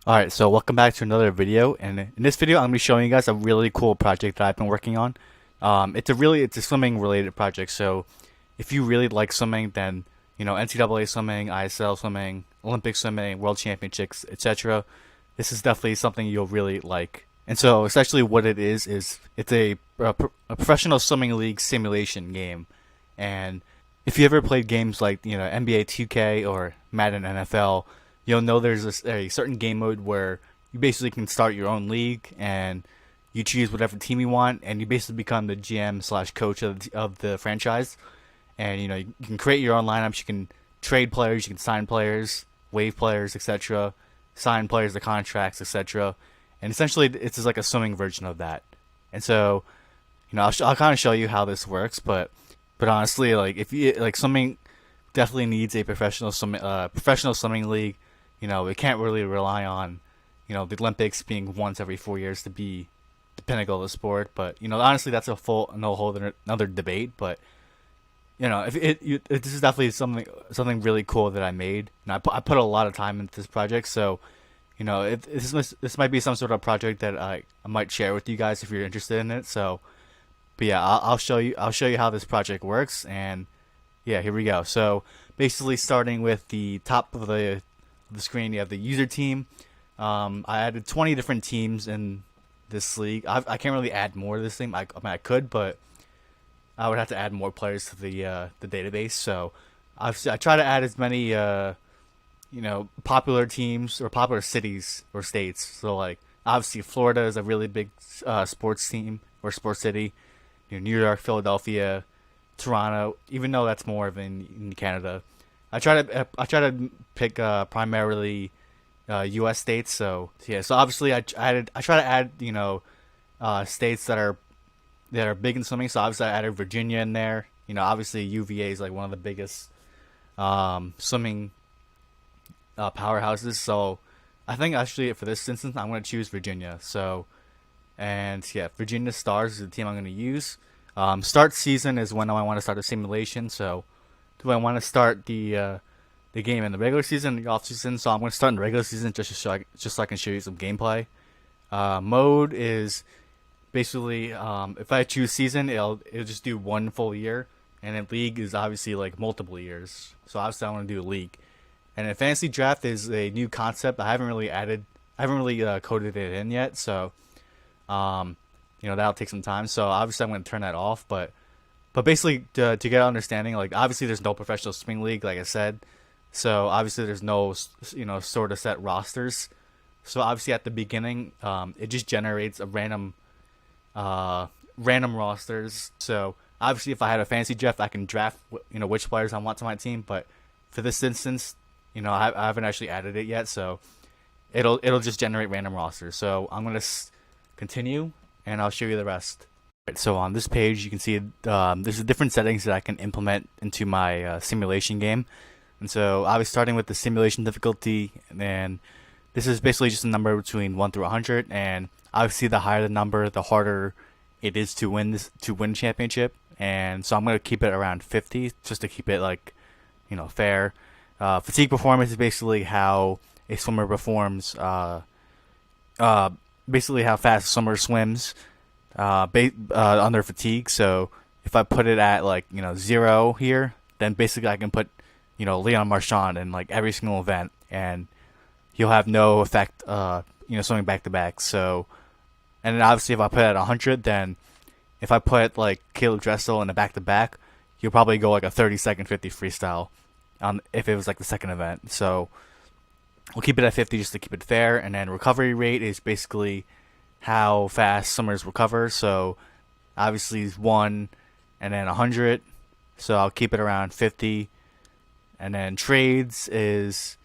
Alright, so welcome back to another video, and in this video I'm going to be showing you guys a really cool project that I've been working on. It's a swimming related project, so if you really like swimming, then NCAA swimming, ISL swimming, Olympic swimming, World Championships, etc. This is definitely something you'll really like. And so essentially what it is it's a professional swimming league simulation game. And if you ever played games like NBA 2K or Madden NFL, you'll know there's a certain game mode where you basically can start your own league and you choose whatever team you want, and you basically become the GM slash coach of the franchise. And you can create your own lineups. You can trade players. You can sign players, waive players, etc. Sign players to contracts, etc. And essentially, it's just like a swimming version of that. And so, I'll kind of show you how this works. But honestly, like if you like swimming, definitely needs a professional swimming league. We can't really rely on the Olympics being once every 4 years to be the pinnacle of the sport. But honestly, that's a full no whole another debate. But if this is definitely something really cool that I made, and I put a lot of time into this project. So this might be some sort of project that I might share with you guys if you're interested in it. So, but yeah, I'll show you how this project works, and yeah, here we go. So basically, starting with the top of the screen, you have the user team. I added 20 different teams in this league. I can't really add more to this thing. I mean, I could, but I would have to add more players to the database. So I try to add as many popular teams or popular cities or states. So like obviously Florida is a really big sports team or sports city. New York, Philadelphia, Toronto. Even though that's more of in Canada, I try to pick primarily U.S. states. So yeah, so obviously I try to add states that are big in swimming. So obviously I added Virginia in there. Obviously UVA is like one of the biggest swimming powerhouses. So I think actually for this instance I'm going to choose Virginia. So and yeah, Virginia Stars is the team I'm going to use. Start season is when I want to start a simulation. So do I want to start the game in the regular season, the off season? So I'm going to start in the regular season just so I can show you some gameplay. Mode is basically if I choose season, it'll just do one full year, and then league is obviously like multiple years. So obviously I want to do a league, and then fantasy draft is a new concept. I haven't really coded it in yet. So that'll take some time. So obviously I'm going to turn that off, but basically to get an understanding, like obviously there's no professional swimming league, like I said. So obviously there's no sort of set rosters. So obviously at the beginning, it just generates a random rosters. So obviously, if I had a fantasy draft, I can draft which players I want to my team. But for this instance, I haven't actually added it yet, so it'll just generate random rosters. So I'm gonna continue, and I'll show you the rest. Right, so on this page, you can see there's different settings that I can implement into my simulation game. And so I was starting with the simulation difficulty, and this is basically just a number between 1 through 100, and obviously the higher the number, the harder it is to win championship. And so I'm gonna keep it around 50 just to keep it like fair. Fatigue performance is basically how a swimmer performs. Uh, Basically how fast a swimmer swims under fatigue. So if I put it at like 0 here, then basically I can put Leon Marchand in like every single event, and he'll have no effect swimming back to back. So and then obviously if I put it at 100, then if I put like Caeleb Dressel in a back to back, he'll probably go like a 30-second 50 freestyle if it was like the second event. So we'll keep it at 50 just to keep it fair. And then recovery rate is basically how fast swimmers recover. So obviously it's 1 and then 100. So I'll keep it around 50. And then trades is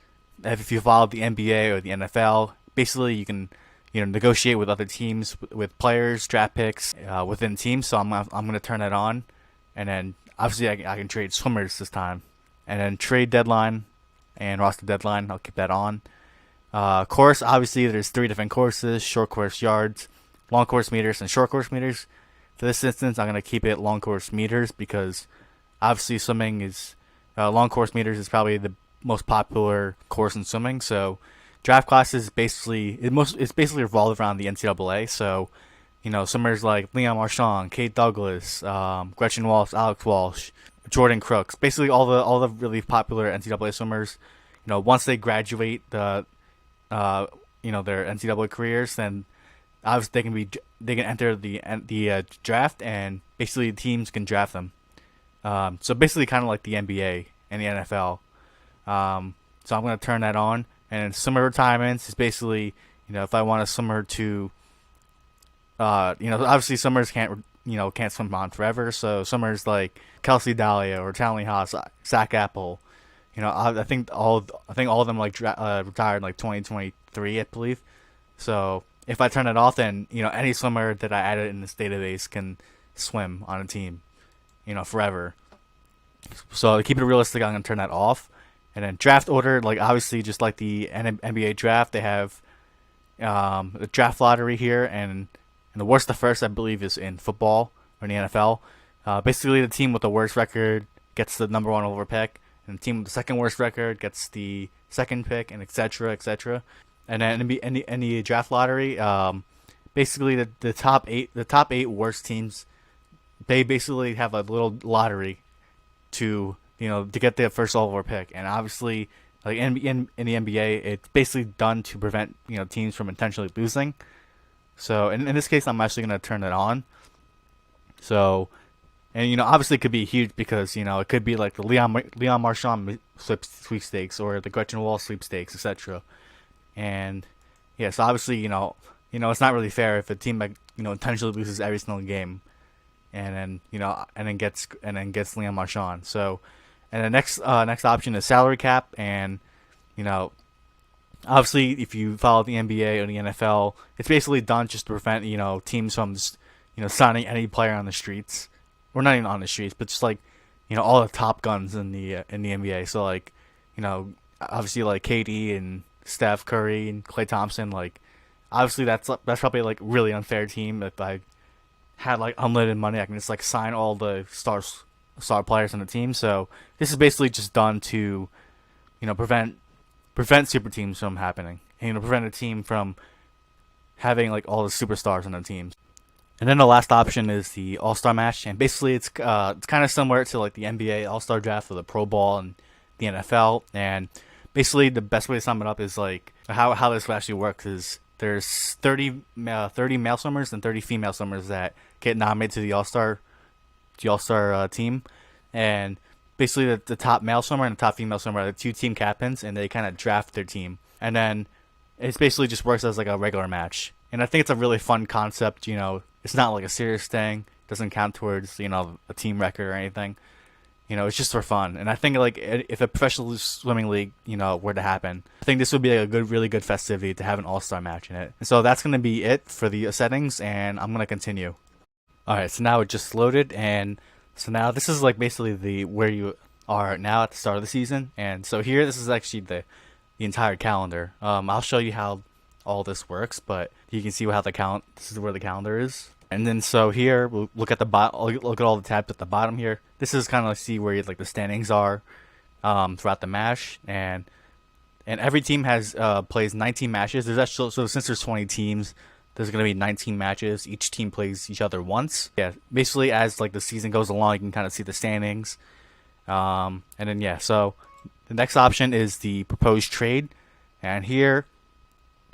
if you follow the NBA or the NFL, basically you can negotiate with other teams with players, draft picks within teams. So I'm gonna turn that on, and then obviously I can trade swimmers this time, and then trade deadline and roster deadline. I'll keep that on. Course, obviously there's 3 different courses: short course yards, long course meters, and short course meters. For this instance, I'm gonna keep it long course meters because obviously swimming is long course meters is probably the most popular course in swimming. So draft classes it's basically revolved around the NCAA. So, swimmers like Leon Marchand, Kate Douglas, Gretchen Walsh, Alex Walsh, Jordan Crooks, basically all the really popular NCAA swimmers. Once they graduate their NCAA careers, then obviously they can enter the draft, and basically teams can draft them. So basically, kind of like the NBA and the NFL. So I'm gonna turn that on, and summer retirements is basically, if I want a swimmer to, obviously summers can't swim on forever. So summers like Kelsey Dahlia or Townley Haas, Zach Apple, I think all of them like retired in like 2023, I believe. So if I turn it off, then any swimmer that I added in this database can swim on a team, forever. So to keep it realistic, I'm gonna turn that off. And then draft order, like obviously just like the NBA draft, they have the draft lottery here, and the worst to first, I believe, is in football or in the NFL. Basically, the team with the worst record gets the number one overall pick, and the team with the second worst record gets the second pick, and etc. etc. And then in the draft lottery, basically the top eight worst teams, they basically have a little lottery to get their first overall pick. And obviously, like in the NBA, it's basically done to prevent teams from intentionally losing. So in this case, I'm actually going to turn it on. So, and obviously it could be huge because it could be like the Leon Marchand sweepstakes or the Gretchen Walsh sweepstakes, etc. And yeah, so obviously it's not really fair if a team like intentionally loses every single game, and then gets Leon Marchand. So, and the next option is salary cap, and obviously, if you follow the NBA or the NFL, it's basically done just to prevent teams from just signing any player on the streets, or not even on the streets, but just like all the top guns in the NBA. So like obviously like KD and Steph Curry and Klay Thompson. Like obviously that's probably like really unfair team. If I had like unlimited money, I can just like sign all the star players on the team. So this is basically just done to prevent super teams from happening, and prevent a team from having like all the superstars on the team. And then the last option is the All-Star match, and basically it's kind of similar to like the NBA All-Star draft or the Pro Bowl and the NFL. And basically the best way to sum it up is like how this actually works is there's 30 male swimmers and 30 female swimmers that get nominated to the All-Star team, and basically the top male swimmer and the top female swimmer are the two team captains, and they kind of draft their team. And then it basically just works as like a regular match. And I think it's a really fun concept. It's not like a serious thing. It doesn't count towards a team record or anything. It's just for fun. And I think like if a professional swimming league were to happen, I think this would be a really good festivity to have an all-star match in it. And so that's gonna be it for the settings, and I'm gonna continue. All right, so now it just loaded, and so now this is like basically where you are now at the start of the season. And so here, this is actually the entire calendar. I'll show you how all this works, but you can see how this is where the calendar is. And then so here, we'll look at look at all the tabs at the bottom here. This is kind of like see where like the standings are throughout the match, and every team has plays 19 matches. There's actually, so since there's 20 teams, there's going to be 19 matches. Each team plays each other once. Yeah, basically as like the season goes along, you can kind of see the standings. And then yeah, so the next option is the proposed trade, and here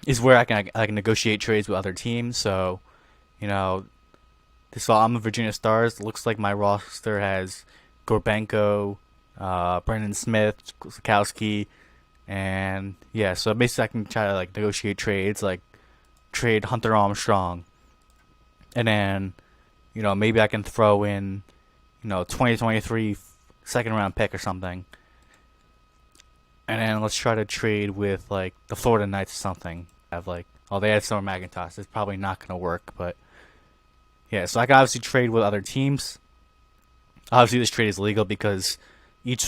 is where I can negotiate trades with other teams. So I'm a Virginia Stars. It looks like my roster has Gorbenko, Brendan Smith, Sikowski, and yeah. So basically, I can try to like negotiate trades, like trade Hunter Armstrong, and then maybe I can throw in 2023 second round pick or something, and then let's try to trade with like the Florida Knights or something. Have like they had Summer Mcintosh. It's probably not gonna work, but yeah. So I can obviously trade with other teams. Obviously, this trade is legal because each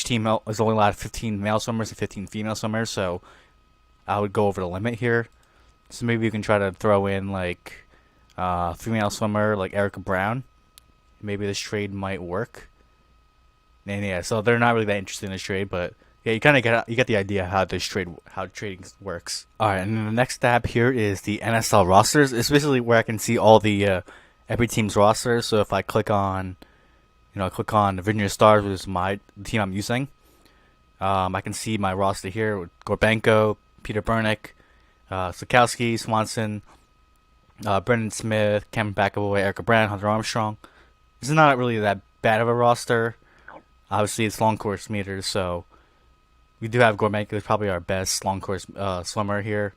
team is only allowed 15 male swimmers and 15 female swimmers. So I would go over the limit here. So maybe you can try to throw in like female swimmer like Erica Brown. Maybe this trade might work. And yeah, so they're not really that interested in this trade, but Yeah, you kind of get the idea how trading works. All right, and then the next tab here is the NSL rosters. It's basically where I can see all the every team's rosters. So if I click on click on Virginia Stars, which is the team I'm using, I can see my roster here with Gorbenko, Peter Burnick, Sikowski, Swanson, Brendan Smith, Cameron McAvoy, Erica Brown, Hunter Armstrong. This is not really that bad of a roster. Obviously, it's long course meters, so we do have Gorbenko, who's probably our best long course swimmer here.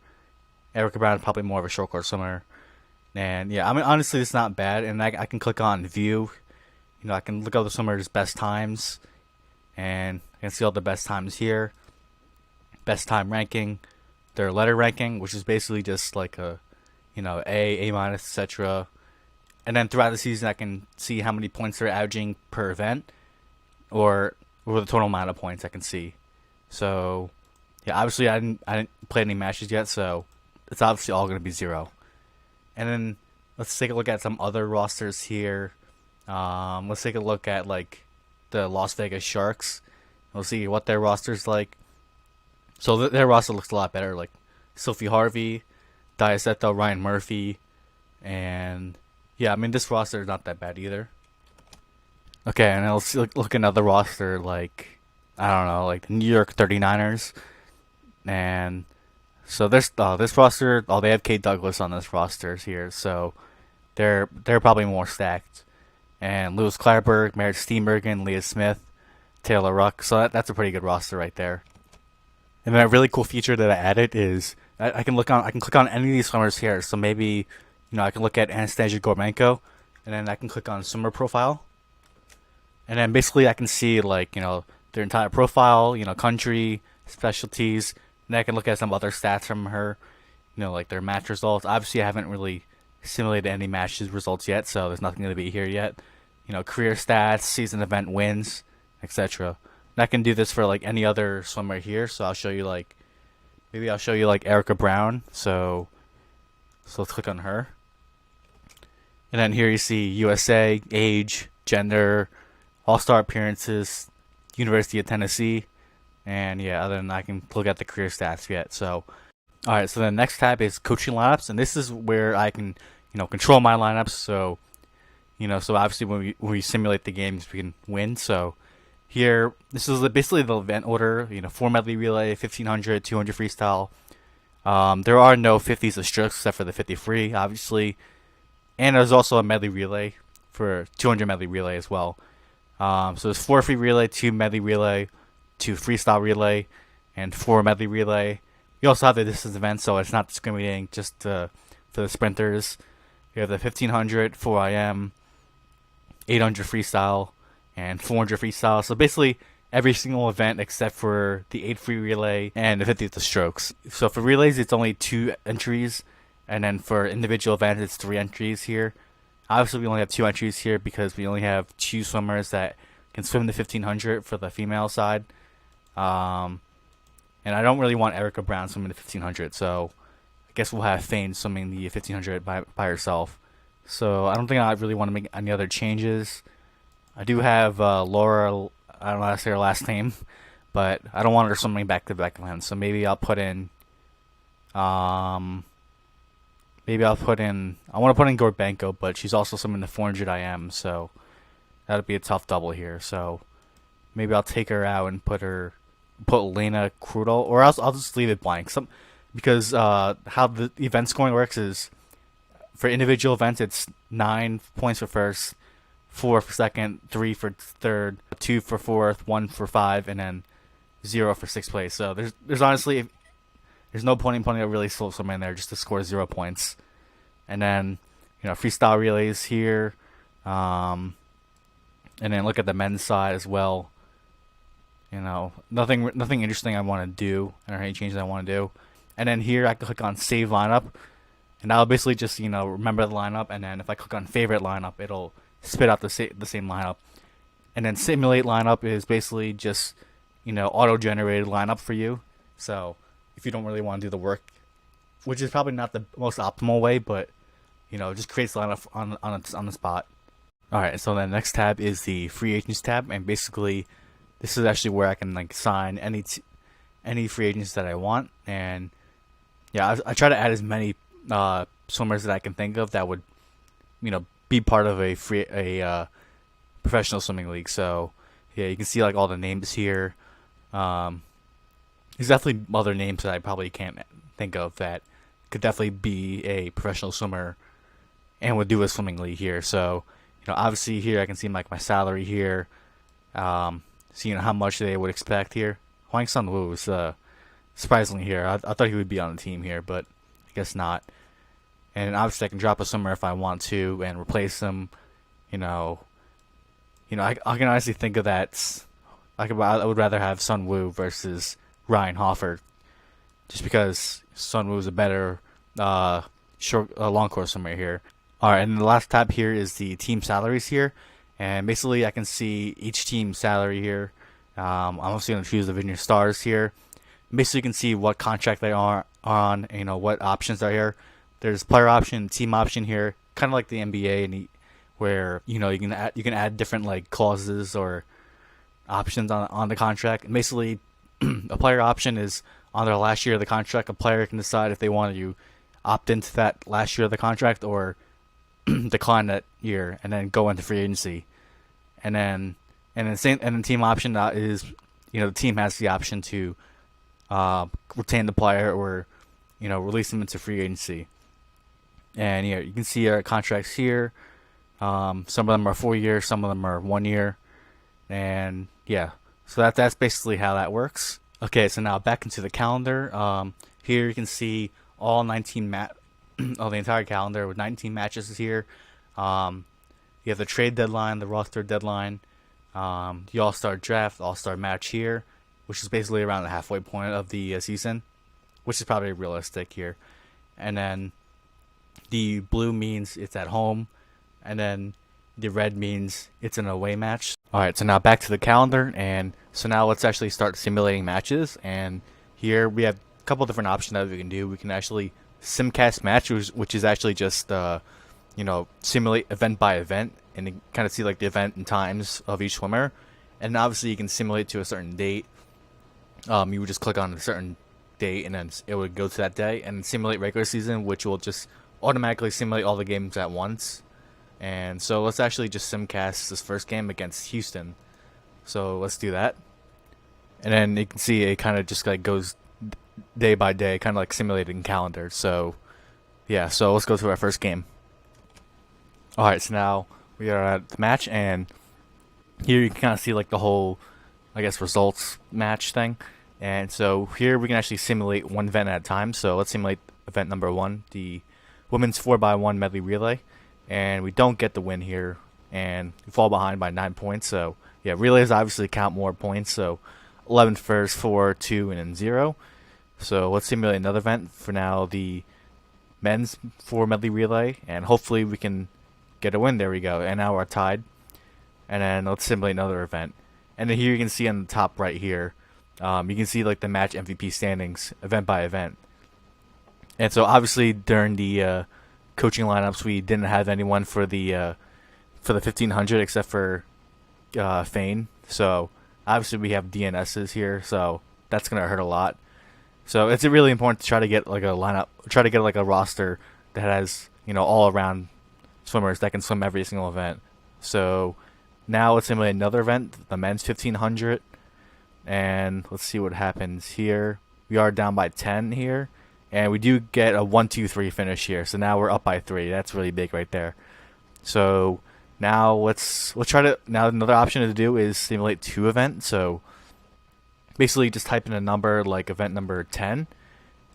Erica Brown is probably more of a short course swimmer. And yeah, I mean, honestly, it's not bad. And I can click on view. I can look up the swimmers' best times, and I can see all the best times here. Best time ranking, their letter ranking, which is basically just like a, A minus, etc. And then throughout the season, I can see how many points they're averaging per event, or the total amount of points I can see. So, yeah, obviously I didn't play any matches yet, so it's obviously all going to be 0. And then let's take a look at some other rosters here. Let's take a look at like the Las Vegas Sharks. We'll see what their roster's like. So their roster looks a lot better. Like Sophie Harvey, Diaceto, Ryan Murphy, and yeah, I mean this roster is not that bad either. Okay, and let's look at another roster like I don't know, like the New York 39ers, and so this roster. Oh, they have Kate Douglas on this roster here, so they're probably more stacked. And Lewis Klarberg, Merritt Steenbergen, Leah Smith, Taylor Ruck. So that's a pretty good roster right there. And then a really cool feature that I added is I can click on any of these swimmers here. So maybe I can look at Anastasia Gorbenko, and then I can click on swimmer profile, and then basically I can see like their entire profile, country, specialties, and I can look at some other stats from her, like their match results. Obviously, I haven't really simulated any matches results yet, so there's nothing going to be here yet. Career stats, season event wins, etc. And I can do this for like any other swimmer here. So I'll show you like Erica Brown. So let's click on her, and then here you see USA, age, gender, all-star appearances, University of Tennessee, and yeah, other than that, I can look at the career stats yet. So all right, so the next tab is coaching lineups, and this is where I can control my lineups. So so obviously when we simulate the games, we can win. So here, this is basically the event order. 4 medley relay, 1500, 200 freestyle. There are no 50s of strokes except for the 50 free, obviously, and there's also a medley relay for 200 medley relay as well. So there's 4 free relay, 2 medley relay, 2 freestyle relay, and 4 medley relay. We also have the distance event, so it's not discriminating just for the sprinters. We have the 1500, 4 IM, 800 freestyle, and 400 freestyle. So basically every single event except for the 8 free relay and the 50 of strokes. So for relays, it's only 2 entries, and then for individual events, it's 3 entries here. Obviously, we only have 2 entries here because we only have 2 swimmers that can swim the 1500 for the female side. And I don't really want Erica Brown swimming the 1500, so I guess we'll have Fane swimming the 1500 by herself. So I don't think I really want to make any other changes. I do have Laura, I don't know how to say her last name, but I don't want her swimming back-to-back events, so maybe I'll put in, I want to put in Gorbenko, but she's also swimming the 400 IM, so that'll be a tough double here. So maybe I'll take her out and put Lena Krudel, or else I'll just leave it blank. Because how the event scoring works is for individual events, it's 9 points for first, 4 for second, 3 for third, 2 for fourth, 1 for 5, and then 0 for 6th place. So there's honestly there's no point in putting a really slow swimmer in there just to score 0 points. And then freestyle relays here, and then look at the men's side as well. Nothing interesting I want to do, or any changes I want to do. And then here I can click on save lineup, and I'll basically just remember the lineup. And then if I click on favorite lineup, it'll spit out the same lineup. And then simulate lineup is basically just auto generated lineup for you. So if you don't really want to do the work, which is probably not the most optimal way, but just creates the lineup on the spot. All right, so the next tab is the free agents tab, and basically this is actually where I can like sign any free agents that I want. And yeah, I try to add as many swimmers that I can think of that would be part of a professional swimming league. So yeah, you can see like all the names here. There's definitely other names that I probably can't think of that could definitely be a professional swimmer and would do a swimming league here. So obviously here I can see like my salary here. See how much they would expect here. Huang Sun Wu is surprisingly here. I thought he would be on the team here, but I guess not. And obviously I can drop a swimmer if I want to and replace him. I can honestly think of that. I would rather have Sun Wu versus Ryan Hofford, just because Sun Wu is a better long course swimmer here. All right, and the last tab here is the team salaries here, and basically I can see each team's salary here. I'm also going to choose the Vineyard Stars here. Basically, you can see what contract they are on, what options are here. There's player option, team option here, kind of like the NBA, and where you can add different like clauses or options on the contract. And basically, a player option is on their last year of the contract. A player can decide if they want to opt into that last year of the contract or decline that year and then go into free agency. And then team option is the team has the option to retain the player or release them into free agency. And you can see our contracts here. Some of them are 4 years, some of them are 1 year, and yeah. So that's basically how that works. Okay, so now back into the calendar. Here you can see all 19 the entire calendar with 19 matches here. You have the trade deadline, the roster deadline, the All-Star draft, the All-Star match here, which is basically around the halfway point of the season, which is probably realistic here. And then the blue means it's at home, and then the red means it's an away match. Alright, so now back to the calendar, and so now let's actually start simulating matches. And here we have a couple different options that we can do. We can actually simcast match, which is actually just simulate event by event, and you kind of see like the event and times of each swimmer. And obviously you can simulate to a certain date. You would just click on a certain date, and then it would go to that day, and simulate regular season, which will just automatically simulate all the games at once. And so let's actually just simcast this first game against Houston. So let's do that. And then you can see it kind of just like goes day by day, kind of like simulating calendar. So yeah, so let's go to our first game. Alright, so now we are at the match, and here you can kind of see like the whole, I guess, results match thing. And so here we can actually simulate one event at a time. So let's simulate event number 1, the women's 4x1 medley relay. And we don't get the win here, and we fall behind by 9 points. So yeah, relays obviously count more points. So 11 first, 4, 2, and then 0. So let's simulate another event for now, the men's 4 medley relay, and hopefully we can get a win. There we go, and now we're tied. And then let's simulate another event. And then here you can see on the top right here, you can see like the match MVP standings, event by event. And so obviously during the coaching lineups, we didn't have anyone for the 1500 except for Fane. So obviously we have DNSs here, so that's gonna hurt a lot. So it's really important to try to get like a lineup, try to get like a roster that has all around swimmers that can swim every single event. So now let's simulate another event, the men's 1500, and let's see what happens here. We are down by 10 here. And we do get a 1-2-3 finish here, so now we're up by 3. That's really big right there. So now let's try to. Now another option to do is simulate 2 events. So basically, just type in a number like event number 10,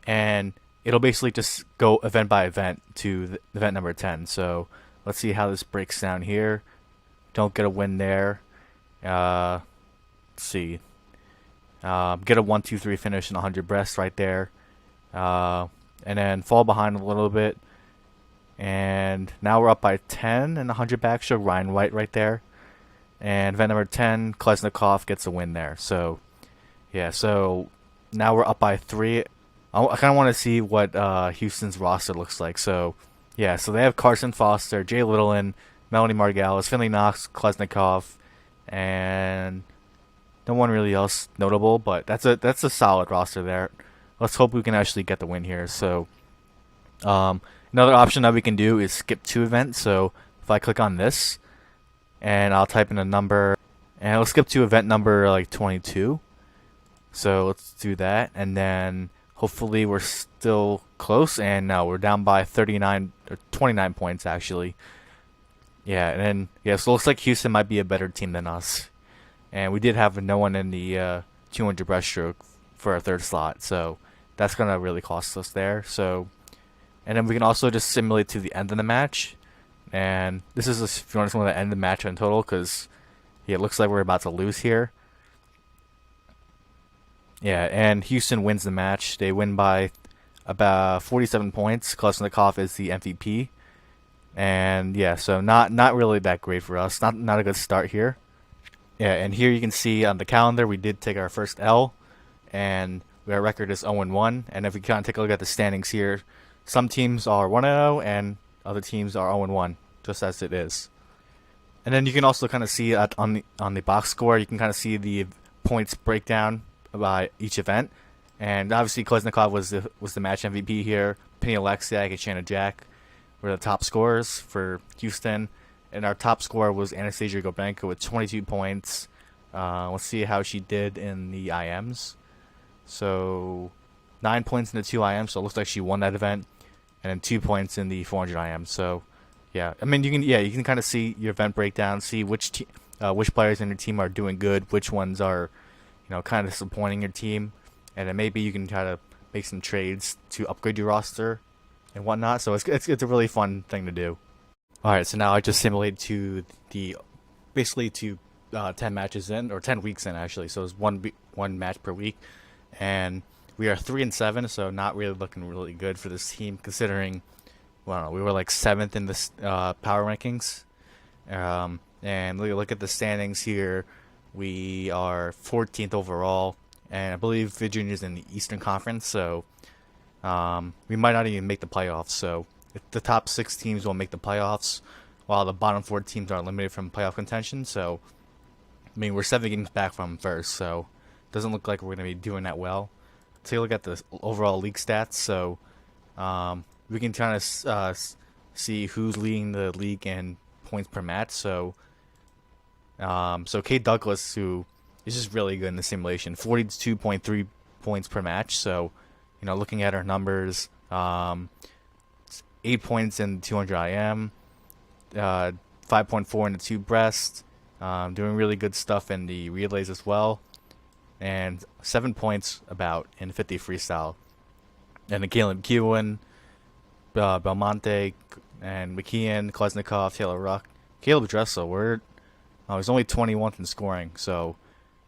and it'll basically just go event by event to event number 10. So let's see how this breaks down here. Don't get a win there. Let's see. Get a 1-2-3 finish in 100 breast right there. And then fall behind a little bit, and now we're up by 10 and 100 backstroke. Ryan White right there, and event number 10, Klesnikov gets a win there. So yeah, so now we're up by 3. I kind of want to see what Houston's roster looks like. So yeah, so they have Carson Foster, Jay Littleton, Melanie Margalis, Finley Knox, Klesnikov, and no one really else notable, but that's a solid roster there. Let's hope we can actually get the win here. So another option that we can do is skip to event. So if I click on this and I'll type in a number and I'll skip to event number like 22. So let's do that, and then hopefully we're still close. And no, we're down by 39 or 29 points actually. Yeah, and then so it looks like Houston might be a better team than us. And we did have no one in the 200 breaststroke for our third slot, so that's gonna really cost us there. So, and then we can also just simulate to the end of the match. And this is if you want to the end of the match in total, because it looks like we're about to lose here. Yeah, and Houston wins the match. They win by about 47 points. Klesnikov is the MVP. And yeah, so not really that great for us. Not a good start here. Yeah, and here you can see on the calendar we did take our first L, and our record is 0-1. And if we kind of take a look at the standings here, some teams are 1-0 and other teams are 0-1, just as it is. And then you can also kind of see on the box score, you can kind of see the points breakdown by each event. And obviously Klesnikov was the match MVP here. Penny Alexiak and Shannon Jack were the top scorers for Houston. And our top scorer was Anastasia Gobenko with 22 points. Let's see how she did in the IMs. So 9 points in the 2 IMs, so it looks like she won that event. And then 2 points in the 400 IMs. So yeah, I mean you can kind of see your event breakdown, see which players in your team are doing good, which ones are kind of disappointing your team, and then maybe you can try to make some trades to upgrade your roster and whatnot. So it's a really fun thing to do. All right, so now I just simulate to basically 10 matches in, or 10 weeks in actually. So it's one match per week, and we are 3-7, so not really looking really good for this team considering, well, we were like 7th in the power rankings, and look at the standings here. We are 14th overall, and I believe Virginia's in the Eastern Conference, so we might not even make the playoffs. So if the top 6 teams will make the playoffs, while the bottom 4 teams are eliminated from playoff contention. So, I mean, we're 7 games back from first, so it doesn't look like we're going to be doing that well. Take a look at the overall league stats. So we can kind of see who's leading the league in points per match. So Kate Douglas, who is just really good in the simulation, 42.3 points per match. So, looking at her numbers, 8 points in 200 IM, 5.4 in the 2 breast, doing really good stuff in the relays as well, and 7 points about in 50 freestyle. And the Caleb Kewen, Belmonte, and McKeon, Klesnikov, Taylor Ruck, Caeleb Dressel, he's only 21th in scoring, so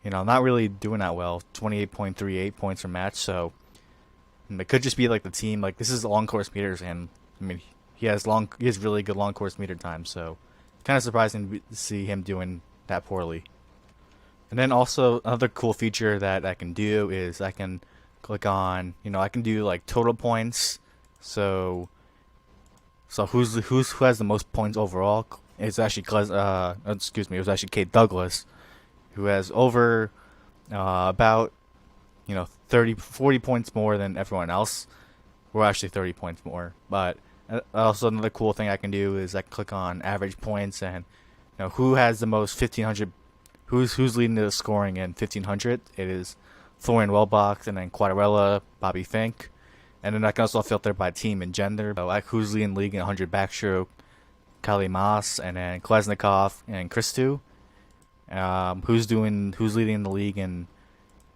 not really doing that well. 28.38 points per match, so it could just be like the team. Like, this is long course meters, and I mean he has really good long course meter time, so kind of surprising to see him doing that poorly. And then also another cool feature that I can do is I can click on, I can do like total points. So who has the most points overall? It's actually it was actually Kate Douglas, who has over about 40 points more than everyone else. We're actually 30 points more. But also another cool thing I can do is I can click on average points, and who has the most 1500, who's leading the scoring in 1500. It is Florian Wellbach, and then Quadarella, Bobby Fink. And then I can also filter by team and gender, like who's leading the league in 100 backstroke, Kali Maas, and then Klesnikov and Christou. Who's leading the league in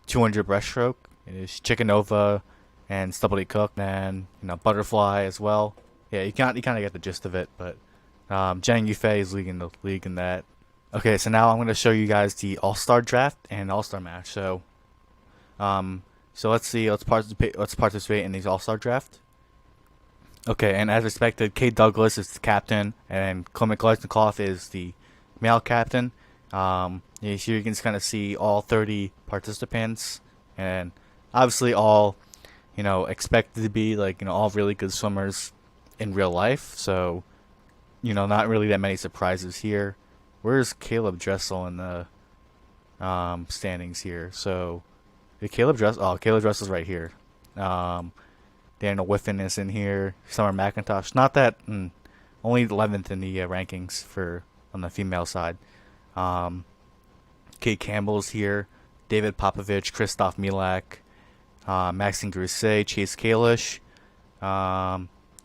200 breaststroke? It is Chickenova and Stubblety Cook, and Butterfly as well. Yeah, you kind of get the gist of it. But Zhang Yufei is leading the league in that. Okay, so now I'm going to show you guys the All-Star draft and All-Star match. So let's see. Let's participate in these All-Star draft. Okay, and as expected, Kate Douglas is the captain, and Clement Klesnikov is the male captain. Here you can kind of see all 30 participants, and obviously all, expected to be all really good swimmers in real life. So, not really that many surprises here. Where's Caeleb Dressel in the standings here. So the Caeleb Dressel's right here. Um, Daniel Whiffen is in here. Summer Mcintosh, not that only 11th in the rankings for on the female side. Um, Kate Campbell's here. David Popovici, Christoph Milak, Maxine Grousset, Chase Kalish,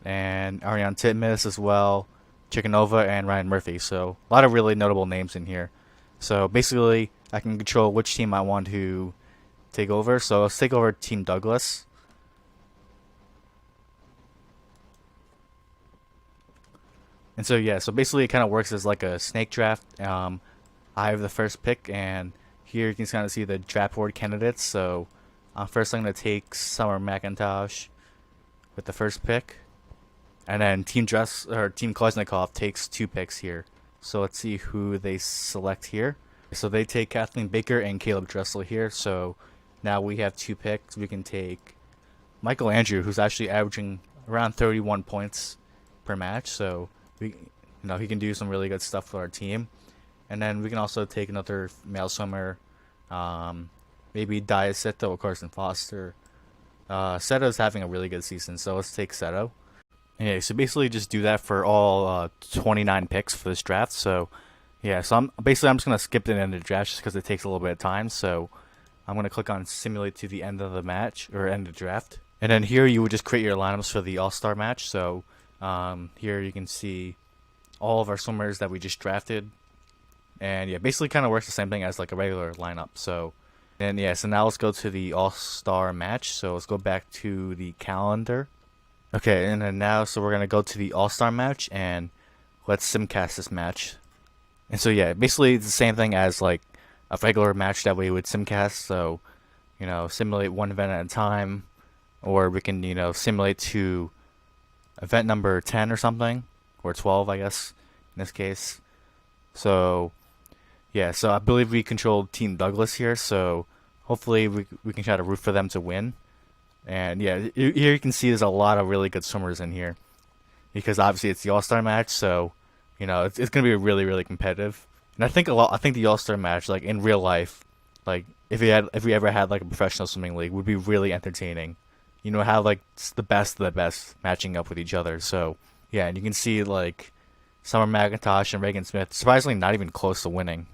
and Ariane Titmus as well, Chickanova, and Ryan Murphy. So a lot of really notable names in here. So basically, I can control which team I want to take over. So let's take over Team Douglas. And so yeah, so basically it kind of works as like a snake draft. I have the first pick, and here you can kind of see the draft board candidates. So first I'm going to take Summer Mcintosh with the first pick. And then Team Klesnikov takes 2 picks here. So let's see who they select here. So they take Kathleen Baker and Caeleb Dressel here. So now we have 2 picks. We can take Michael Andrew, who's actually averaging around 31 points per match. So he can do some really good stuff for our team. And then we can also take another male swimmer, maybe Seto or Carson Foster. Seto's having a really good season, so let's take Seto. Yeah, so basically just do that for all 29 picks for this draft. So yeah, so I'm just gonna skip the end of the draft just because it takes a little bit of time. So I'm gonna click on simulate to the end of the match or end of the draft, and then here you would just create your lineups for the All-Star match. So here you can see all of our swimmers that we just drafted, and yeah, basically kind of works the same thing as like a regular lineup. So and yeah, so now let's go to the All-Star match. So let's go back to the calendar. Okay, and then now, so we're going to go to the All-Star match, and let's simcast this match. And so, yeah, basically it's the same thing as, like, a regular match that we would simcast. So, simulate one event at a time, or we can, simulate to event number 10 or something, or 12, I guess, in this case. So, yeah, so I believe we controlled Team Douglas here, so hopefully we can try to root for them to win. And yeah, here you can see there's a lot of really good swimmers in here, because obviously it's the All-Star match, so it's gonna be really, really competitive. And I think the All-Star match, like in real life, like if we ever had like a professional swimming league, would be really entertaining. Have like the best of the best matching up with each other. So yeah, and you can see like Summer Mcintosh and Reagan Smith surprisingly not even close to winning.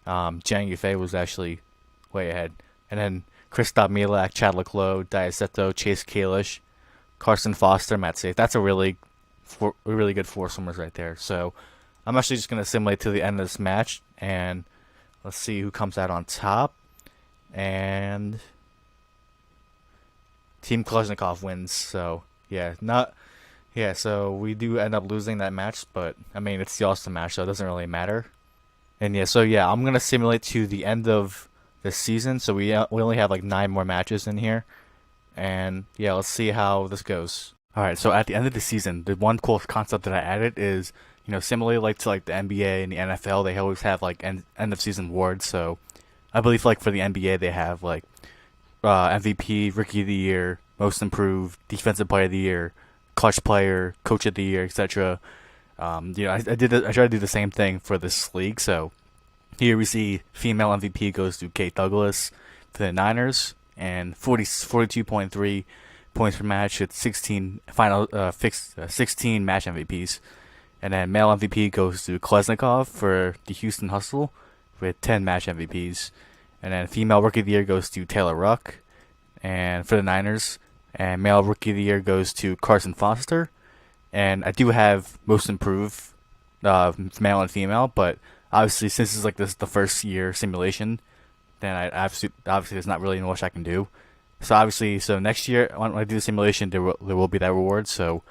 Jiang Yufei was actually way ahead, and then Christoph Milak, Chad Leclos, Seto, Chase Kalish, Carson Foster, Matt Safe. That's a really good 4 swimmers right there. So I'm actually just going to simulate to the end of this match, and let's see who comes out on top. And Team Klesnikov wins. So so we do end up losing that match, but I mean it's the All-Star match, so it doesn't really matter. And I'm going to simulate to the end of this season, so we only have like 9 more matches in here, and yeah, let's see how this goes. All right, so at the end of the season, the one cool concept that I added is similarly like to like the NBA and the NFL, they always have like end of season awards. So I believe like for the NBA they have like MVP, Rookie of the Year, Most Improved, Defensive Player of the Year, Clutch Player, Coach of the Year, etc. I try to do the same thing for this league. So here we see female MVP goes to Kate Douglas for the Niners, and 42.3 points per match with 16 16 match MVPs. And then male MVP goes to Klesnikov for the Houston Hustle with 10 match MVPs. And then female Rookie of the Year goes to Taylor Ruck and for the Niners. And male Rookie of the Year goes to Carson Foster. And I do have Most Improved male and female, but obviously, since it's like the first year simulation, then obviously there's not really much I can do. So next year when I do the simulation, there will be that reward. So,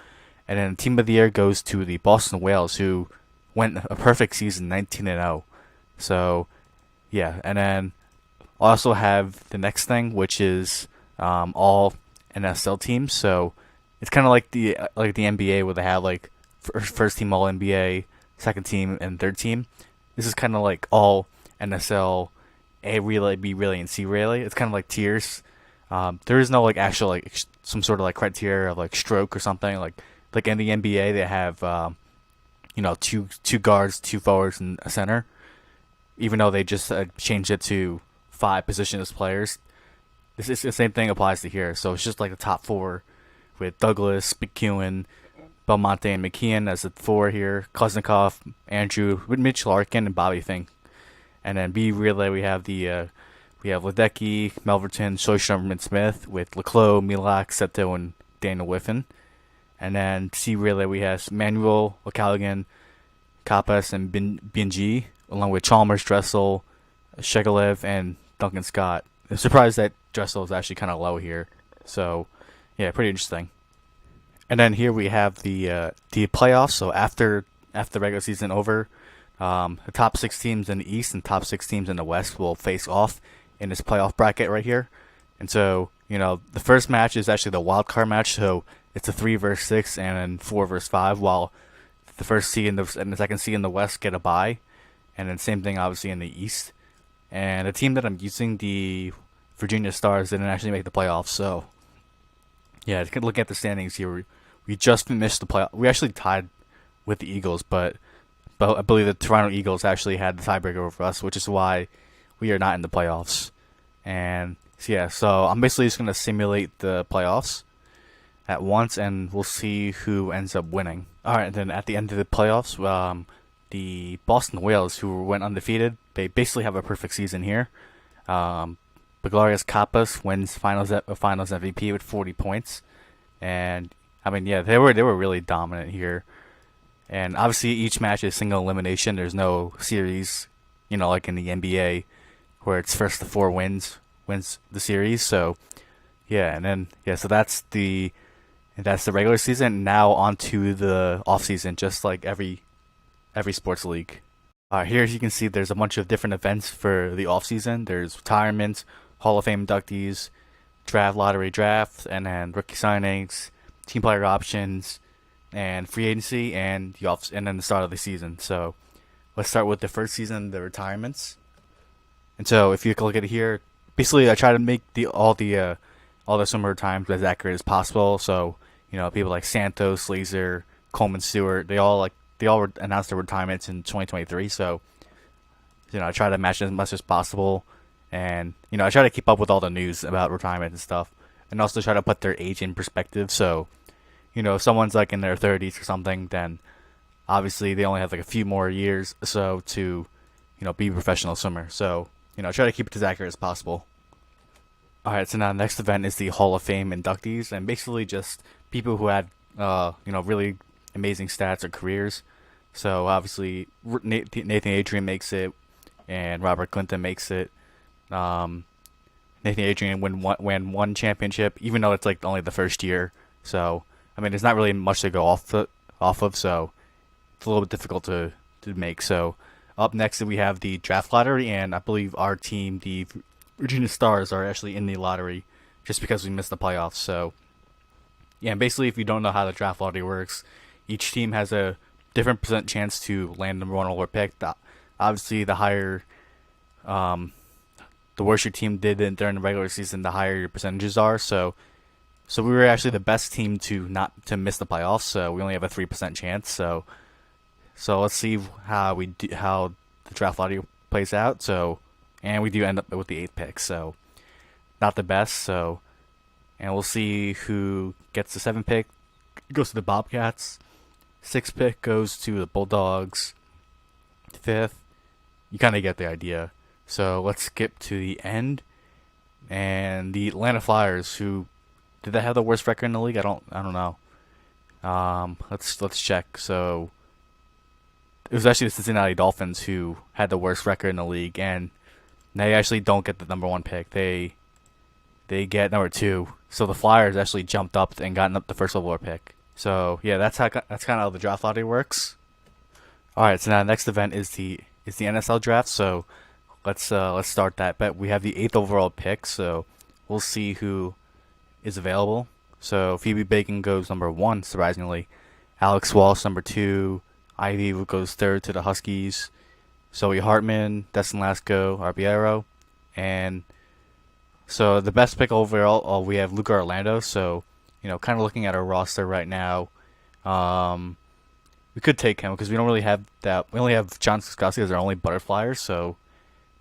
and then Team of the Year goes to the Boston Whales, who went a perfect season, 19-0. So, yeah, and then I also have the next thing, which is all NSL teams. So it's kind of like the NBA, where they have like first team All NBA, second team, and third team. This is kind of like all NSL, A relay, B relay, and C relay. It's kind of like tiers. There is no like actual like some sort of like criteria of like stroke or something. Like in the NBA they have two guards, 2 forwards, and a center. even though they just changed it to 5 positionless players. This is the same thing applies to here. So it's just like the top 4 with Douglas, McEwen, Belmonte, and McKeon as the 4 here. Koznikov, Andrew, with Mitch Larkin, and Bobby Fink. And then B relay we have we have Ledecky, Melverton, Sjostrom, and Smith with Leclos, Milak, Seto, and Daniel Whiffen. And then C relay we have Manuel, O'Callaghan, Kappas, and Binji, along with Chalmers, Dressel, Caeleb, and Duncan Scott. I'm surprised that Dressel is actually kind of low here. So, yeah, pretty interesting. And then here we have the playoffs. So after the regular season over, the top 6 teams in the East and top 6 teams in the West will face off in this playoff bracket right here. And so, the first match is actually the wild card match. So it's a 3 versus 6 and then 4 versus 5, while the first seed and the second seed in the West get a bye. And then same thing, obviously, in the East. And the team that I'm using, the Virginia Stars, didn't actually make the playoffs. So, yeah, looking at the standings here, we just missed the playoff. We actually tied with the Eagles, but I believe the Toronto Eagles actually had the tiebreaker over us, which is why we are not in the playoffs. And so I'm basically just going to simulate the playoffs at once, and we'll see who ends up winning. All right, and then at the end of the playoffs, the Boston Whales, who went undefeated, they basically have a perfect season here. Bagarius Kappas wins finals MVP with 40 points, and I mean, yeah, they were really dominant here. And obviously, each match is single elimination. There's no series, like in the NBA, where it's first to 4 wins the series. So, yeah, and then so that's the regular season. Now on to the off season, just like every sports league. Here, as you can see, there's a bunch of different events for the off season. There's retirements, Hall of Fame inductees, lottery drafts, and then rookie signings, team player options, and free agency, and then the start of the season. So let's start with the first season, the retirements. And so if you look at it here, basically I try to make all the summer retirements as accurate as possible. So people like Santos, Laser, Coleman, Stewart, they all announced their retirements in 2023. So I try to match as much as possible, and I try to keep up with all the news about retirement and stuff, and also try to put their age in perspective. So if someone's like in their 30s or something, then obviously they only have like a few more years or so to be a professional swimmer. So try to keep it as accurate as possible. All right, so now the next event is the Hall of Fame inductees, and basically just people who had really amazing stats or careers. So obviously Nathan Adrian makes it, and Robert Clinton makes it. Nathan Adrian won one championship, even though it's like only the first year. So I mean, there's not really much to go off of, so it's a little bit difficult to make. So up next we have the draft lottery, and I believe our team, the Virginia Stars, are actually in the lottery just because we missed the playoffs. So yeah, and basically if you don't know how the draft lottery works, each team has a different % chance to land number 1 overall pick. Obviously, the higher, the worse your team did during the regular season, the higher your percentages are. So we were actually the best team to miss the playoffs. So we only have a 3% chance. So let's see how the draft lottery plays out. And we do end up with the 8th pick. So not the best. So, and we'll see who gets the 7th pick. It goes to the Bobcats. 6th pick goes to the Bulldogs. 5th, you kind of get the idea. So let's skip to the end. And the Atlanta Flyers, who did they have the worst record in the league? I don't know. Let's check. So it was actually the Cincinnati Dolphins who had the worst record in the league, and they actually don't get the number 1 pick. They get number 2. So the Flyers actually jumped up and gotten up the first overall pick. So yeah, that's kind of how the draft lottery works. All right, so now the next event is the NSL draft. So let's start that. But we have the 8th overall pick, so we'll see who is available. So Phoebe Bacon goes number 1, surprisingly. Alex Walsh number 2. Ivy goes 3rd to the Huskies. Zoe Hartman, Destin Lasco, Arbiero, and so the best pick overall, we have Luca Orlando. So kind of looking at our roster right now, we could take him because we don't really have that. We only have John Skoskowski as our only butterflyer. So,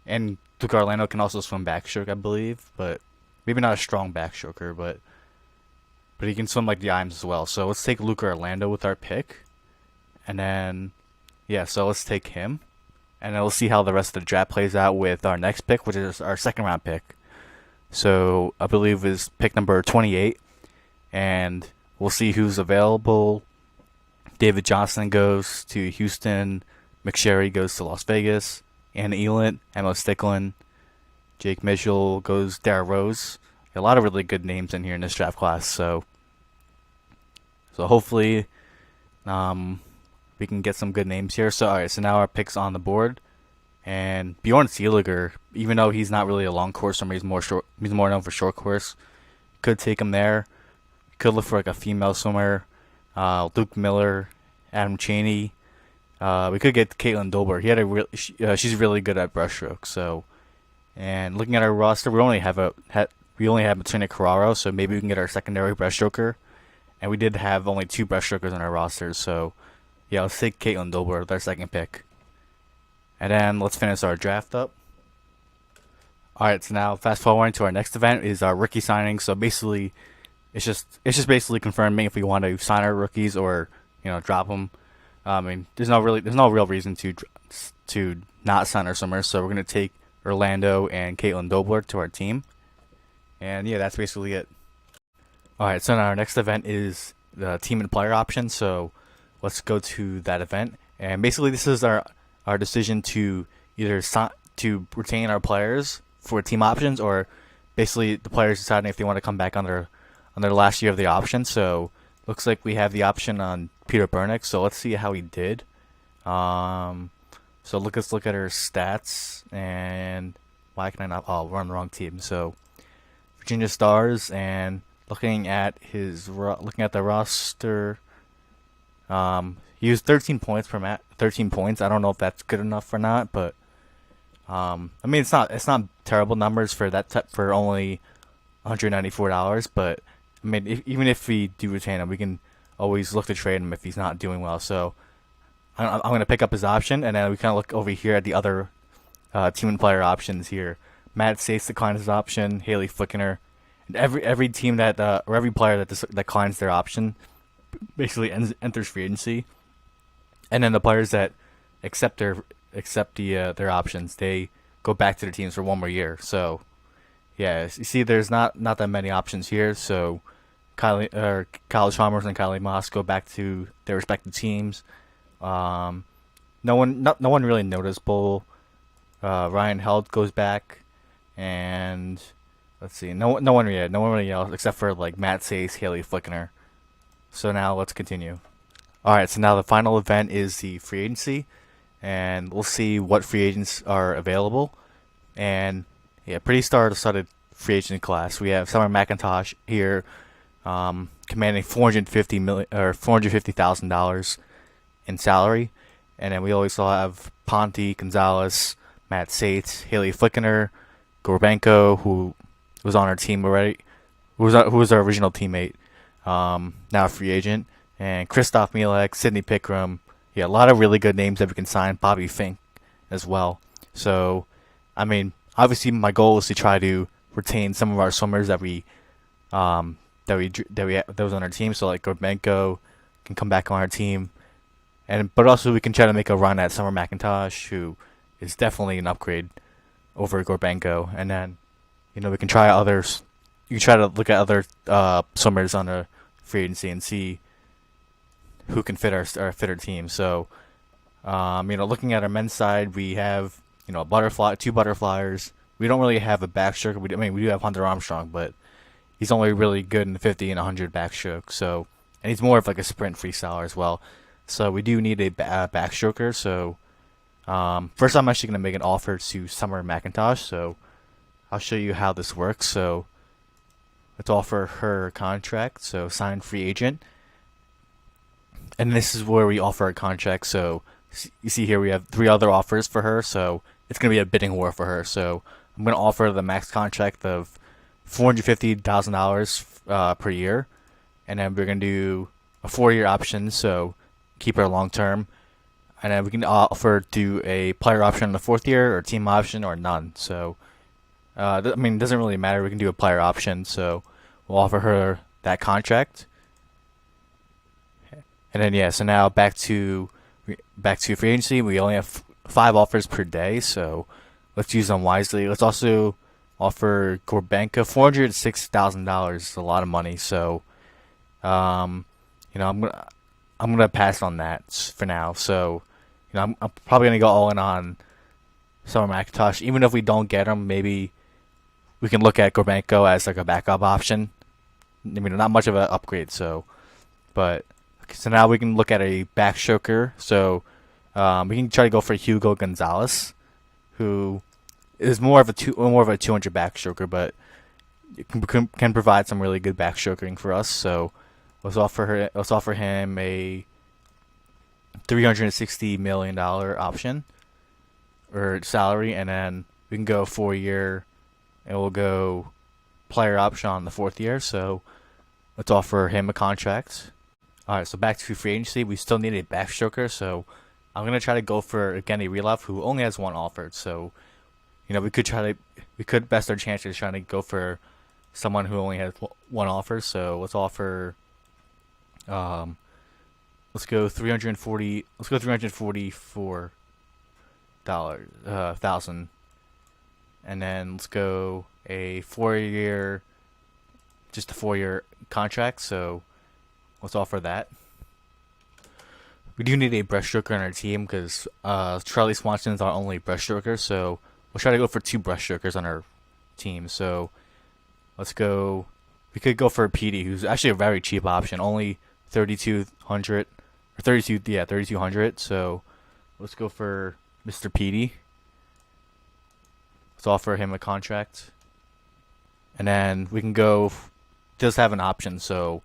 and Luke Orlando can also swim backstroke, I believe, but maybe not a strong backstroker, but he can swim like the Iams as well. So let's take Luke Orlando with our pick, and then yeah, so let's take him, and then we'll see how the rest of the draft plays out with our next pick, which is our second round pick. So I believe is pick number 28, and we'll see who's available. David Johnson goes to Houston. McSherry goes to Las Vegas. Anna Elent, Emma Sticklin, Jake Mitchell goes Dara Rose. A lot of really good names in here in this draft class. So hopefully we can get some good names here. So all right, so now our picks on the board. And Bjorn Seeliger, even though he's not really a long course swimmer, he's more known for short course. Could take him there. Could look for like a female swimmer. Luke Miller, Adam Cheney. We could get Caitlin Dolber. She's really good at breaststroke. So, and looking at our roster, we only have Martina Carraro, so maybe we can get our secondary breaststroker. And we did have only 2 breaststrokers on our roster, so yeah, let's take Caitlin Dolber with our second pick. And then let's finish our draft up. Alright, so now fast forwarding to our next event is our rookie signing. So basically, it's just basically confirming if we want to sign our rookies or drop them. I mean, there's no real reason to not sign our swimmers. So we're gonna take Orlando and Caitlin Dobler to our team, and yeah, that's basically it. All right, so now our next event is the team and player option. So let's go to that event, and basically this is our decision to either to retain our players for team options, or basically the players deciding if they want to come back on their last year of the option. So looks like we have the option on Peter Bernick. So let's see how he did. So let's look at her stats. And why can I not? Oh, we're on the wrong team. So Virginia Stars, and looking at the roster, he used 13 points per match. 13 points. I don't know if that's good enough or not, but I mean it's not terrible numbers for for only $194. But I mean, even if we do retain him, we can always look to trade him if he's not doing well. So I'm going to pick up his option, and then we kind of look over here at the other team and player options here. Matt Sace declines his option. Haley Flickener, and every team that or every player that declines their option basically enters free agency. And then the players that accept their options, they go back to their teams for one more year. So yeah, you see, there's not that many options here. So Kyle Chalmers and Kylie Moss go back to their respective teams. No one really noticeable. Ryan Held goes back, and let's see, no one really else except for like Matt Sace, Haley Flickener. So now let's continue. All right, so now the final event is the free agency, and we'll see what free agents are available. And yeah, pretty star-studded free agent class. We have Summer Mcintosh here, commanding $450,000 in salary, and then we also have Ponte, Gonzalez, Matt Sates, Haley Flickener, Gorbenko, who was on our team already, who was our original teammate, now a free agent, and Christoph Mielek, Sidney Pickram. Yeah, a lot of really good names that we can sign. Bobby Fink as well. So, I mean, obviously my goal is to try to retain some of our swimmers that was on our team. So like Gorbenko can come back on our team, but also we can try to make a run at Summer Mcintosh, who is definitely an upgrade over Gorbenko. And then we can try others. You can try to look at other swimmers on a free agency and see who can fit our team. So looking at our men's side, we have two butterflyers. We don't really have a backstroke. We do have Hunter Armstrong, but he's only really good in the 50 and 100 backstroke. So, and he's more of like a sprint freestyler as well. So we do need a backstroker. So first, I'm actually going to make an offer to Summer Mcintosh. So I'll show you how this works. So let's offer her a contract. So sign free agent. And this is where we offer a contract. So you see here we have 3 other offers for her. So it's going to be a bidding war for her. So I'm going to offer the max contract of $450,000 per year. And then we're going to do a 4-year option. So keep her long term. And then we can offer do a player option in the 4th year, or team option, or none. So, I mean, it doesn't really matter. We can do a player option. So, we'll offer her that contract. And then yeah, so now back to free agency. We only have 5 offers per day, so let's use them wisely. Let's also offer Gorbenko $406,000. A lot of money. So, I'm gonna pass on that for now. So, I'm probably gonna go all in on Summer Mcintosh. Even if we don't get him, maybe we can look at Gorbenko as like a backup option. I mean, not much of an upgrade. So now we can look at a backstroker. So we can try to go for Hugo Gonzalez, who is more of a 200 backstroker, but can provide some really good backstroking for us. So let's offer him a $360 million option or salary, and then we can go 4-year, and we'll go player option on the 4th year. So let's offer him a contract. All right, so back to free agency. We still need a backstroker, so I'm gonna try to go for Evgeny Rylov, who only has 1 offer. So we could best our chances trying to go for someone who only has 1 offer. So let's offer let's go 340. Let's go $344,000, and then let's go a 4-year, just a 4-year contract. So let's offer that. We do need a breaststroker on our team because Charlie Swanson's our only breaststroker. So we'll try to go for 2 breaststrokers on our team. So let's go. We could go for PD, who's actually a very cheap option, only 3,200 or 3,200. So let's go for Mr. PD. Let's offer him a contract, and then we can go. Does have an option, so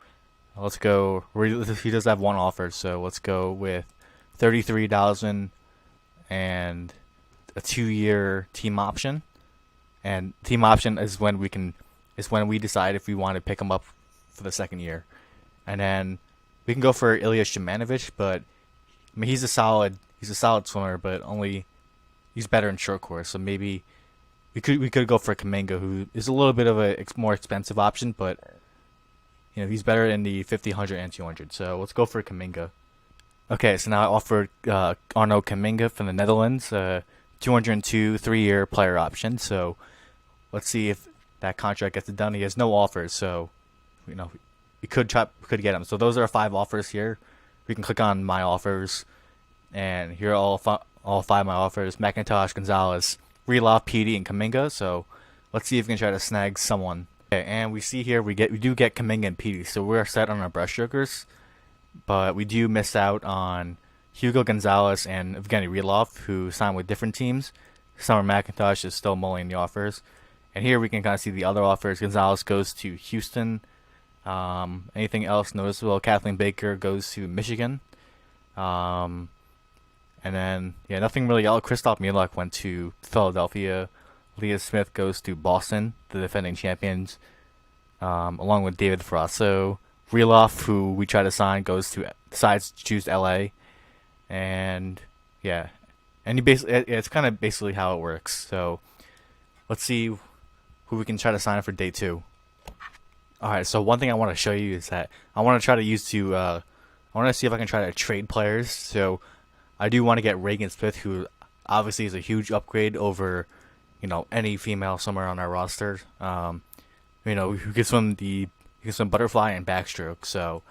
let's go. He does have 1 offer, so let's go with 33,000 and a 2-year team option. And team option is when we decide if we want to pick him up for the 2nd year. And then we can go for Ilya Shimanovic, but I mean he's a solid swimmer, but he's better in short course. So maybe we could go for Kaminga, who is a little bit of a more expensive option, but he's better in the 50, 100, and 200. So let's go for Kaminga. Okay, so now I offered Arno Kaminga from the Netherlands, 202 3-year player option. So let's see if that contract gets it done. He has no offers, so we could get him. So those are 5 offers here. We can click on my offers, and here are all 5 of my offers: Mcintosh, Gonzalez, Rylov, PD, and Kaminga. So let's see if we can try to snag someone. Okay, and we see here we do get Kaminga and PD, so we're set on our breaststrokers, but we do miss out on Hugo Gonzalez and Evgeny Rylov, who signed with different teams. Summer Mcintosh is still mulling the offers, and here we can kind of see the other offers. Gonzalez goes to Houston. Anything else noticeable? Kathleen Baker goes to Michigan. And then nothing really else. Christoph Mielek went to Philadelphia. Leah Smith goes to Boston, the defending champions, along with David Frasso. Rylov, who we try to sign, decides to choose LA, and it's kind of basically how it works. So let's see who we can try to sign for day 2. All right, so one thing I want to show you is that I want to try to I want to see if I can try to trade players. So I do want to get Reagan Smith, who obviously is a huge upgrade over any female swimmer on our roster. Who can swim butterfly and backstroke, so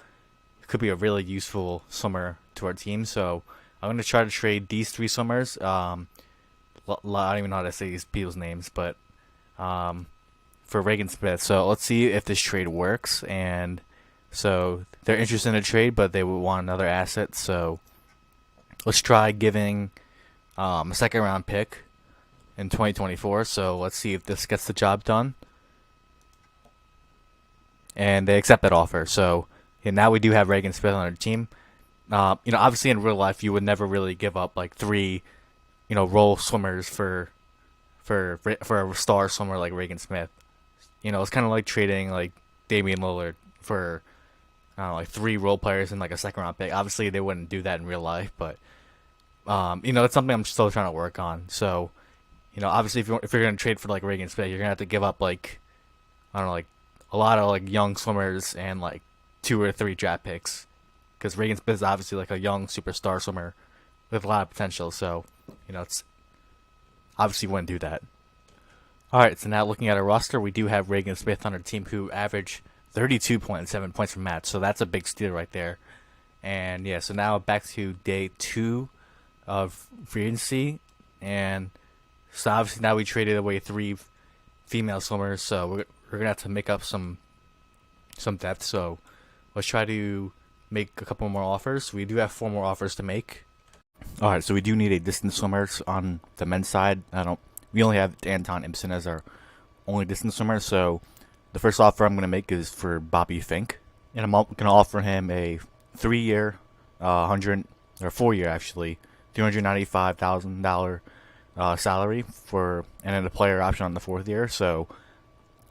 it could be a really useful swimmer to our team. So I'm going to try to trade these 3 swimmers. I don't even know how to say these people's names, but for Reagan Smith. So let's see if this trade works. And so they're interested in a trade, but they would want another asset. So let's try giving a 2nd round pick in 2024. So let's see if this gets the job done. And they accept that offer. So now we do have Reagan Smith on our team. Obviously in real life you would never really give up like 3, role swimmers for a star swimmer like Reagan Smith. It's kind of like trading like Damian Lillard for I don't know, like 3 role players and like a second round pick. Obviously, they wouldn't do that in real life, but it's something I'm still trying to work on. So, obviously, if you're gonna trade for like Reagan Smith, you're gonna have to give up like I don't know, like a lot of like young swimmers and like 2 or 3 draft picks, because Reagan Smith is obviously like a young superstar swimmer with a lot of potential. So, it's obviously wouldn't do that. All right, so now looking at our roster, we do have Reagan Smith on our team who averaged 32.7 points per match, so that's a big steal right there. And yeah, so now back to day 2 of free agency, and so obviously now we traded away 3 female swimmers, so we're gonna have to make up some depth. So let's try to make a couple more offers. We do have 4 more offers to make. All right, so we do need a distance swimmer on the men's side. We only have Anton Ibsen as our only distance swimmer, so the first offer I'm going to make is for Bobby Fink, and I'm going to offer him a 3-year, 4-year actually, $395,000 salary and then a player option on the 4th year. So,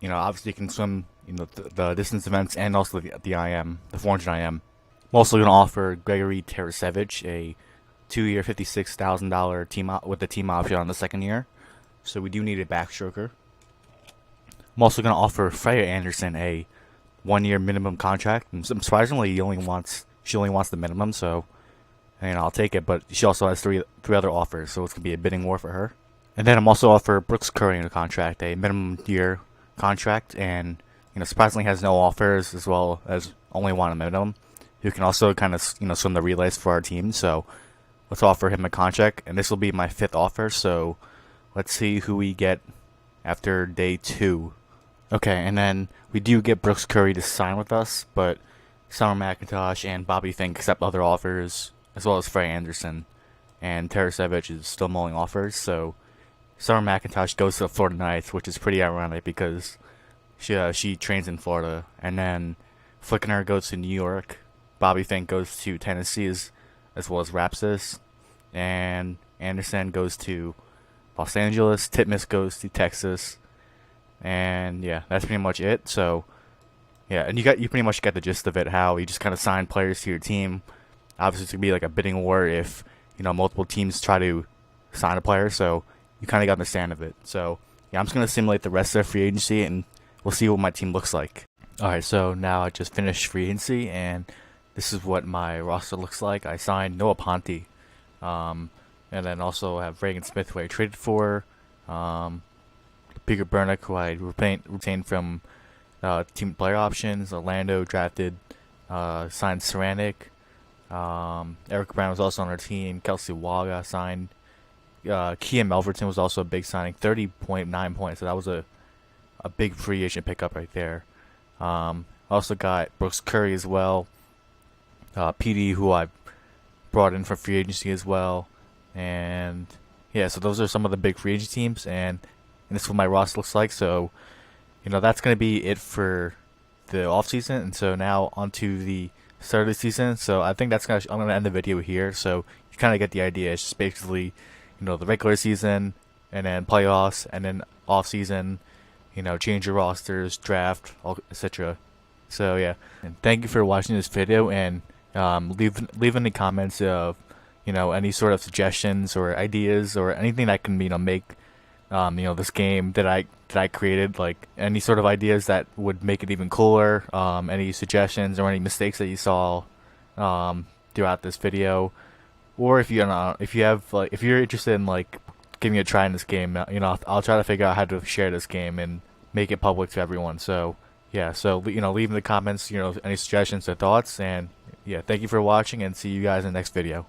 obviously you can swim, the distance events and also the IM, the 400 IM. I'm also going to offer Gregory Tarasevich a 2-year, $56,000 team with the team option on the 2nd year. So we do need a backstroker. I'm also going to offer Freya Anderson a 1-year minimum contract. And surprisingly, she only wants the minimum, so I'll take it. But she also has three other offers, so it's going to be a bidding war for her. And then I'm also offering Brooks Curry a contract, a minimum year contract, and surprisingly has no offers, as well as only one a minimum, who can also kind of swim the relays for our team. So let's offer him a contract, and this will be my 5th offer. So let's see who we get after day 2. Okay, and then we do get Brooks Curry to sign with us, but Summer Mcintosh and Bobby Fink accept other offers, as well as Freya Anderson, and Tarasevich is still mulling offers. So Summer Mcintosh goes to the Florida Knights, which is pretty ironic because she trains in Florida, and then Flickener goes to New York, Bobby Fink goes to Tennessee as well as Rapsis, and Anderson goes to Los Angeles, Titmus goes to Texas, and yeah, that's pretty much it. So yeah, and you pretty much get the gist of it, how you just kind of sign players to your team. Obviously, it's gonna be like a bidding war if multiple teams try to sign a player, so you kind of got the stand of it. So yeah, I'm just gonna simulate the rest of free agency, and we'll see what my team looks like. All right, so now I just finished free agency, and this is what my roster looks like. I signed Noah Ponte, and then also have Reagan Smith, who I traded for, Peter Bernick, who I retained from team player options. Orlando drafted, signed Ceranic. Eric Brown was also on our team. Kelsey Waga signed. Kia Melverton was also a big signing, 30.9 points. So that was a big free agent pickup right there. Also got Brooks Curry as well. PD, who I brought in for free agency as well. And yeah, so those are some of the big free agent teams, and this is what my roster looks like. So that's going to be it for the offseason, and so now onto the start of the season. So I think I'm going to end the video here, so you kind of get the idea. It's just basically the regular season, and then playoffs, and then offseason, change your rosters, draft, etc. So yeah, and thank you for watching this video, and leave in the comments of any sort of suggestions or ideas or anything that can make this game that I created, like any sort of ideas that would make it even cooler, any suggestions or any mistakes that you saw throughout this video, or if you're interested in giving it a try in this game, I'll try to figure out how to share this game and make it public to everyone. So yeah, so leave in the comments any suggestions or thoughts, and yeah, thank you for watching, and see you guys in the next video.